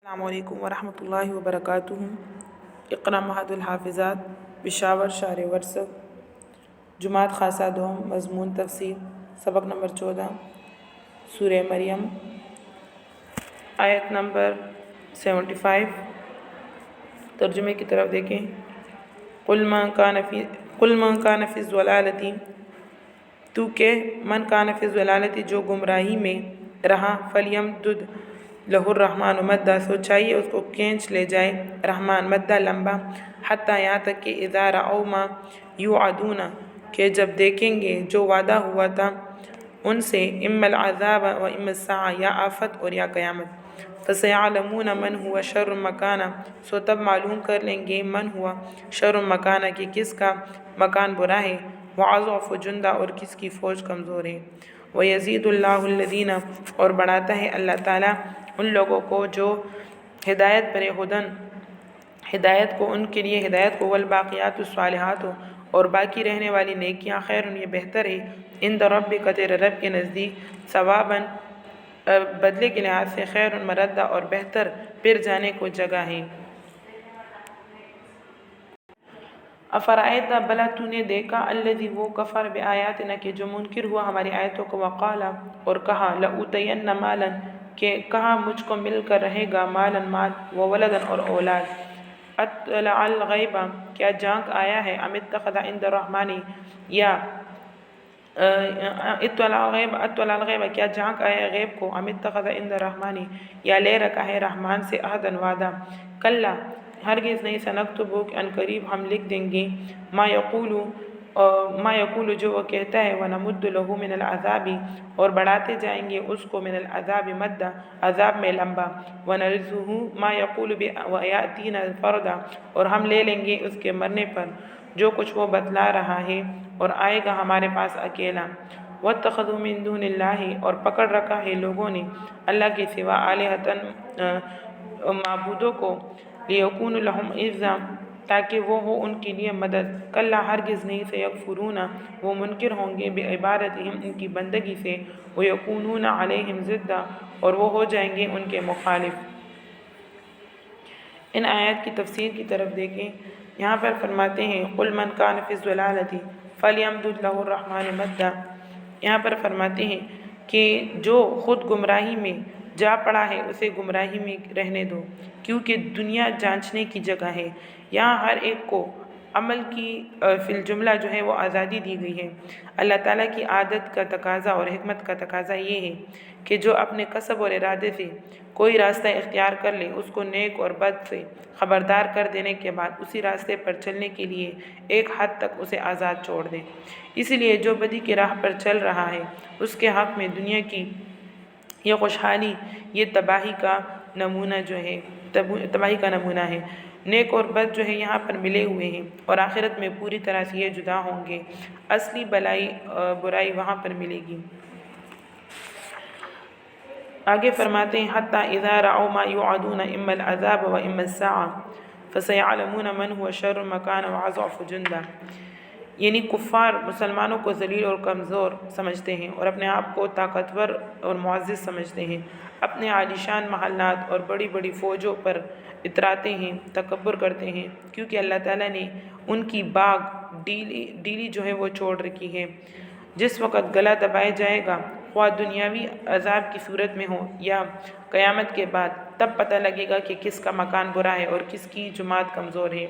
السلام علیکم ورحمۃ اللہ وبرکاتہ۔ اقرا مہد الحافظات پشاور شہر ورثت جماعت خاصہ دوم مضمون تفسیر سبق نمبر 14 سورہ مریم آیت نمبر 75۔ ترجمے کی طرف دیکھیں۔ قل من کان فی الضلالۃ، تو کہ من کان فی الضلالۃ، جو گمراہی میں رہا، فلیمدد لہ الرحمن مدا، سو چاہیے اس کو کھینچ لے جائے رحمان مدہ لمبا، حتیٰ یہاں تک کہ اذا رأوا ما یوعدون، کہ جب دیکھیں گے جو وعدہ ہوا تھا ان سے، اما العذاب و اما الساعہ، یا آفت اور یا قیامت، فسیعلمون من ہوا شر مکانہ، سو تب معلوم کر لیں گے من ہوا شر مکانہ، کہ کس کا مکان برا ہے، واضعف جندہ، اور کس کی فوج کمزور ہے، ویزید اللہ الذین، اور بڑھاتا ہے اللہ تعالیٰ ان لوگوں کو جو ہدایت پر ہدن، ہدایت کو ان کے لیے ہدایت کو، والباقیات الصالحات، اور باقی رہنے والی نیکیاں، خیر یہ بہتر ہے، عند ربک، تیرے رب کے نزدیک، ثواباً بدلے کے لحاظ سے، خیر مردہ، اور بہتر پھر جانے کو جگہ ہے۔ افرأیت، بلا تو نے دیکھا، الذی وہ کفر بآیاتنا، کہ جو منکر ہوا ہماری آیتوں کو، وقال، اور کہا، لأوتین مالا، کہ کہا مجھ کو مل کر رہے گا، مالا مال، وولدا اور اولاد، اطلع الغیب، کیا جھانک آیا ہے، ام اتخذ عند الرحمن، یا اطلع الغیب، کیا جھانک آیا ہے غیب کو، ام اتخذ عند الرحمن، یا لے رکھا ہے رحمان سے عہدا وعدہ، کلا ہرگز نہیں، سنکتب، ان قریب ہم لکھ دیں گے، ما یقول جو وہ کہتا ہے، ونمد لہ من العذاب، اور بڑھاتے جائیں گے اس کو، من العذاب مدہ، عذاب میں لمبا، ونرثہ ما یقول ویاتینا فردا، اور ہم لے لیں گے اس کے مرنے پر جو کچھ وہ بتلا رہا ہے، اور آئے گا ہمارے پاس اکیلا، واتخذوا من دون اللہ، اور پکڑ رکھا ہے لوگوں نے اللہ کے سوا، آلہۃ معبودوں کو، لیکون لہم عزا، تاکہ وہ ہو ان کے لیے مدد، کلا ہرگز نہیں، سیکفرون، وہ منکر ہوں گے، بعبادتہم، ان کی بندگی سے، ویکونون علیہم ضدا، اور وہ ہو جائیں گے ان کے مخالف۔ ان آیات کی تفسیر کی طرف دیکھیں۔ یہاں پر فرماتے ہیں، قل من کان فی الضلالۃ فلیمدد لہ الرحمن مدا، یہاں پر فرماتے ہیں کہ جو خود گمراہی میں جا پڑا ہے اسے گمراہی میں رہنے دو، کیونکہ دنیا جانچنے کی جگہ ہے، یہاں ہر ایک کو عمل کی فی الجملہ جو ہے وہ آزادی دی گئی ہے۔ اللہ تعالیٰ کی عادت کا تقاضا اور حکمت کا تقاضا یہ ہے کہ جو اپنے کسب اور ارادے سے کوئی راستہ اختیار کر لے، اس کو نیک اور بد سے خبردار کر دینے کے بعد اسی راستے پر چلنے کے لیے ایک حد تک اسے آزاد چھوڑ دے۔ اسی لیے جو بدی کی راہ پر چل رہا ہے اس کے حق میں دنیا کی یہ خوشحالی، یہ تباہی کا نمونہ ہے، نیک اور بد جو ہے یہاں پر ملے ہوئے ہیں، اور آخرت میں پوری طرح سے یہ جدا ہوں گے، اصلی برائی وہاں پر ملے گی۔ آگے فرماتے ہیں، حتیٰ اذا رأوا ما یوعدون، اما العذاب و اما الساعہ، فسیعلمون من هو شر مکان واضعف جندہ، یعنی کفار مسلمانوں کو ذلیل اور کمزور سمجھتے ہیں، اور اپنے آپ کو طاقتور اور معزز سمجھتے ہیں، اپنے عالیشان محلات اور بڑی بڑی فوجوں پر اتراتے ہیں، تکبر کرتے ہیں، کیونکہ اللہ تعالیٰ نے ان کی باغ ڈیلی جو ہے وہ چھوڑ رکھی ہے۔ جس وقت گلا دبایا جائے گا، خواہ دنیاوی عذاب کی صورت میں ہو یا قیامت کے بعد، تب پتہ لگے گا کہ کس کا مکان برا ہے اور کس کی جماعت کمزور ہے۔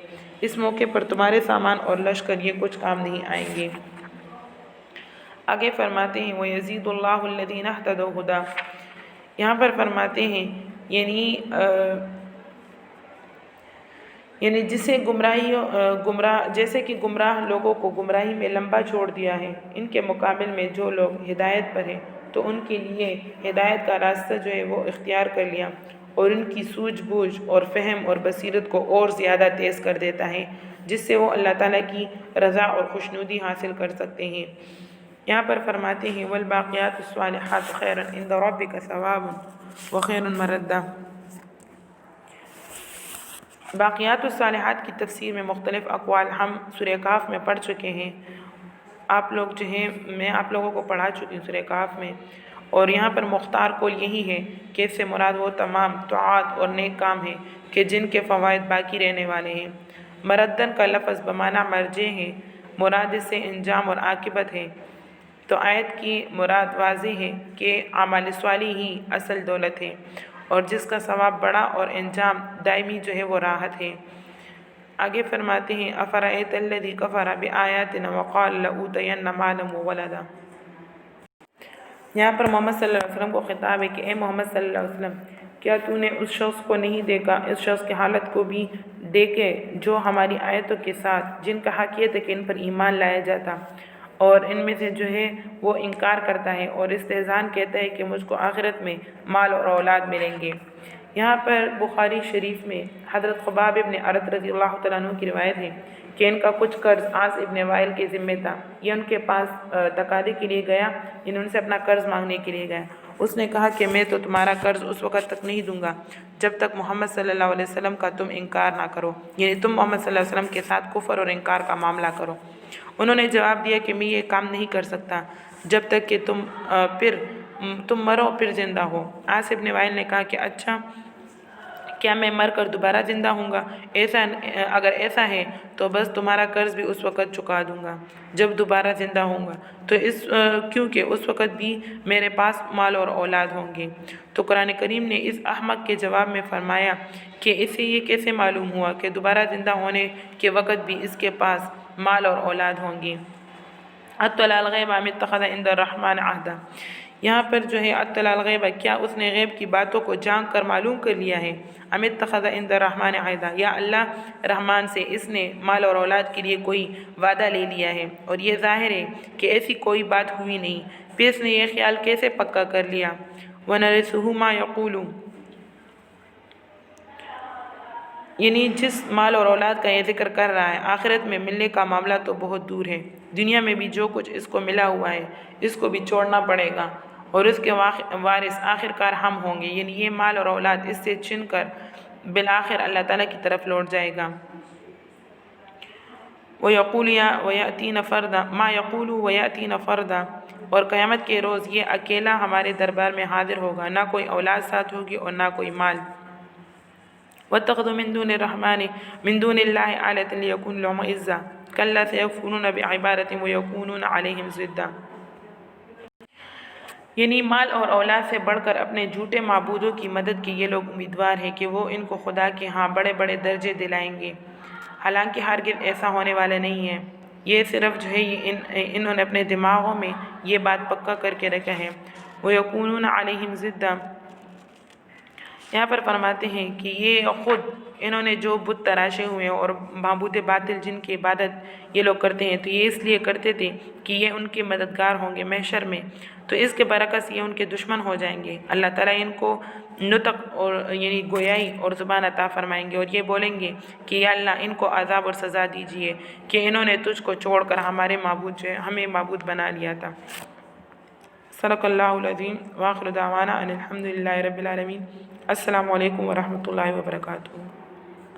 اس موقع پر تمہارے سامان اور لشکر یہ کچھ کام نہیں آئیں گے۔ آگے فرماتے ہیں، وَيَزِيدُ اللَّهُ الَّذِينَ اهْتَدَوْا هُدًى، یہاں پر فرماتے ہیں یعنی جیسے کہ گمراہ لوگوں کو گمراہی میں لمبا چھوڑ دیا ہے، ان کے مقابل میں جو لوگ ہدایت پر ہیں تو ان کے لیے ہدایت کا راستہ جو ہے وہ اختیار کر لیا، اور ان کی سوجھ بوجھ اور فہم اور بصیرت کو اور زیادہ تیز کر دیتا ہے، جس سے وہ اللہ تعالیٰ کی رضا اور خوشنودی حاصل کر سکتے ہیں۔ یہاں پر فرماتے ہیں، والباقیات الصالحات خیر عند ربک ثوابا وخیر مردہ۔ باقیات الصالحات کی تفسیر میں مختلف اقوال ہم سورہ کہف میں پڑھ چکے ہیں، آپ لوگ جو ہیں میں آپ لوگوں کو پڑھا چکی ہوں سورہ کہف میں، اور یہاں پر مختار قول یہی ہے کہ اس سے مراد وہ تمام طاعات اور نیک کام ہیں کہ جن کے فوائد باقی رہنے والے ہیں۔ مردن کا لفظ بمعنی مرجع ہے، مراد اس سے انجام اور عاقبت ہے۔ تو آیت کی مراد واضح ہے کہ اعمال صالح ہی اصل دولت ہے اور جس کا ثواب بڑا اور انجام دائمی جو ہے وہ راحت ہے۔ آگے فرماتے ہیں افرأیت الذی کفر بآیاتنا وقال لأوتین مالا وولدا۔ یہاں پر محمد صلی اللہ علیہ وسلم کو خطاب ہے کہ اے محمد صلی اللہ علیہ وسلم، کیا تو نے اس شخص کو نہیں دیکھا، اس شخص کی حالت کو بھی دیکھے جو ہماری آیتوں کے ساتھ، جن کا حق یہ تھا کہ ان پر ایمان لایا جاتا، اور ان میں سے جو ہے وہ انکار کرتا ہے اور استحزان کہتا ہے کہ مجھ کو آخرت میں مال اور اولاد ملیں گے۔ یہاں پر بخاری شریف میں حضرت خباب ابن ارد رضی اللہ تعالیٰ عنہ کی روایت ہے کہ ان کا کچھ قرض عاص ابن وائل کے ذمہ تھا۔ یہ ان کے پاس تقاضے کے لیے گیا، ان سے اپنا قرض مانگنے کے لیے گیا۔ اس نے کہا کہ میں تو تمہارا قرض اس وقت تک نہیں دوں گا جب تک محمد صلی اللہ علیہ وسلم کا تم انکار نہ کرو، یعنی تم محمد صلی اللہ علیہ وسلم کے ساتھ کفر اور انکار کا معاملہ کرو۔ انہوں نے جواب دیا کہ میں یہ کام نہیں کر سکتا جب تک کہ تم مرو پھر زندہ ہو۔ عاص ابن وائل نے کہا کہ اچھا، کیا میں مر کر دوبارہ زندہ ہوں گا؟ اگر ایسا ہے تو بس تمہارا قرض بھی اس وقت چکا دوں گا جب دوبارہ زندہ ہوں گا، تو کیونکہ اس وقت بھی میرے پاس مال اور اولاد ہوں گے۔ تو قرآن کریم نے اس احمق کے جواب میں فرمایا کہ اسے یہ کیسے معلوم ہوا کہ دوبارہ زندہ ہونے کے وقت بھی اس کے پاس مال اور اولاد ہوں گے۔ اطلع الغیب ام اتخذ عند الرحمن عہدا۔ یہاں پر جو ہے اطلع الغیب، کیا اس نے غیب کی باتوں کو جان کر معلوم کر لیا ہے؟ ام اتخذ عند الرحمن عہدا، یا اللہ رحمان سے اس نے مال اور اولاد کے لیے کوئی وعدہ لے لیا ہے، اور یہ ظاہر ہے کہ ایسی کوئی بات ہوئی نہیں، پھر اس نے یہ خیال کیسے پکا کر لیا؟ وَنَرِثُهُ مَا يَقُولُ، یعنی جس مال اور اولاد کا یہ ذکر کر رہا ہے، آخرت میں ملنے کا معاملہ تو بہت دور ہے۔ دنیا میں بھی جو کچھ اس کو ملا ہوا ہے اس کو بھی چھوڑنا پڑے گا، اور اس کے وارث آخرکار ہم ہوں گے، یعنی یہ مال اور اولاد اس سے چھن کر بالآخر اللہ تعالیٰ کی طرف لوٹ جائے گا۔ وَيَقُولُ وَيَأْتِينَ فَرْدًا مَا يَقُولُ وَيَأْتِينَ فَرْدًا، اور قیامت کے روز یہ اکیلا ہمارے دربار میں حاضر ہوگا، نہ کوئی اولاد ساتھ ہوگی اور نہ کوئی مال۔ وَاتَّخَذُوا مِن دُونِ اللَّهِ آلِهَةً لِيَكُونُوا لَهُمْ عِزًّا كَلَّا سَيَكْفُرُونَ بِعِبَادَتِهِمْ وَيَكُونُونَ عَلَيْهِمْ ضِدًّا، یعنی مال اور اولاد سے بڑھ کر اپنے جھوٹے معبودوں کی مدد کے یہ لوگ امیدوار ہیں کہ وہ ان کو خدا کے ہاں بڑے بڑے درجے دلائیں گے، حالانکہ ہرگز ایسا ہونے والا نہیں ہے۔ یہ صرف جو ہے انہوں نے اپنے دماغوں میں یہ بات پکا کر کے رکھا ہے۔ وَيَكُونُونَ عَلَيْهِمْ ضِدًّا، یہاں پر فرماتے ہیں کہ یہ خود انہوں نے جو بت تراشے ہوئے ہیں اور معبود باطل جن کی عبادت یہ لوگ کرتے ہیں، تو یہ اس لیے کرتے تھے کہ یہ ان کے مددگار ہوں گے محشر میں، تو اس کے برعکس یہ ان کے دشمن ہو جائیں گے۔ اللہ تعالیٰ ان کو نطق اور یعنی گویائی اور زبان عطا فرمائیں گے، اور یہ بولیں گے کہ یا اللہ ان کو عذاب اور سزا دیجیے کہ انہوں نے تجھ کو چھوڑ کر ہمیں معبود بنا لیا تھا۔ صدق اللہ العظیم، وآخر دعوانا ان الحمد للہ رب العالمین۔ السلام علیکم ورحمۃ اللہ وبرکاتہ۔